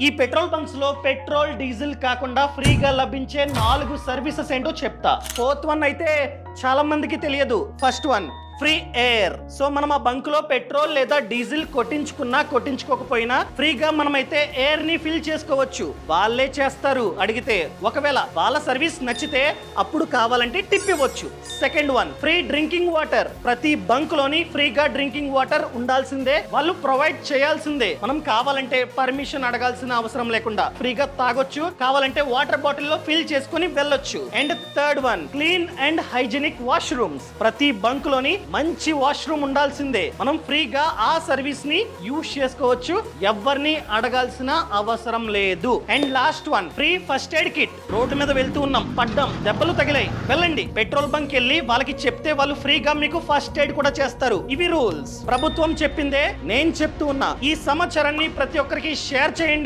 ఈ petrol bunks లో petrol diesel కాకుండా ఫ్రీగా లభించే 4 సర్వీసెస్ ఏంటో చెప్తా. 4th వన్ అయితే చాలా మందికి తెలియదు. First one free air. So మనం ఆ బంక్ లో పెట్రోల్ లేదా డీజిల్ కొట్టించుకున్నా కొట్టించుకోకపోయినా ఫ్రీగా మనమైతే ఎయిర్ ని ఫిల్ చేసుకోవచ్చు. వాళ్ళే చేస్తారు అడిగితే. ఒకవేళ వాళ్ళ సర్వీస్ నచ్చితే అప్పుడు కావాలంటే టిప్ ఇవ్వచ్చు. Second one free drinking water. ప్రతి బంక్ లోని ఫ్రీగా డ్రింకింగ్ వాటర్ ఉండాల్సిందే, వాళ్ళు ప్రొవైడ్ చేయాల్సిందే. మనం కావాలంటే పర్మిషన్ అడగాల్సిన అవసరం లేకుండా ఫ్రీగా తాగొచ్చు, కావాలంటే వాటర్ బాటిల్ లో ఫిల్ చేసుకుని వెళ్ళొచ్చు. And third one clean and hygienic washrooms. ప్రతి బంక్ లోని మంచి వాష్రూమ్ ఉండాల్సిందే, మనం ఫ్రీగా ఆ సర్వీస్ ని యూజ్ చేసుకోవచ్చు, ఎవరిని అడగాల్సిన అవసరం లేదు. And last one free first aid kit. Road మీద వెళ్తూ ఉన్నాం, పడ్డం, దెబ్బలు తగిలాయి, వెళ్ళండి పెట్రోల్ బంక్ వెళ్ళి వాళ్ళకి చెప్తే వాళ్ళు ఫ్రీగా మీకు ఫస్ట్ ఎయిడ్ కూడా చేస్తారు. ఇవి రూల్స్, ప్రభుత్వం చెప్పిందే నేను చెప్తూ ఉన్నా. ఈ సమాచారాన్ని ప్రతి ఒక్కరికి షేర్ చేయండి.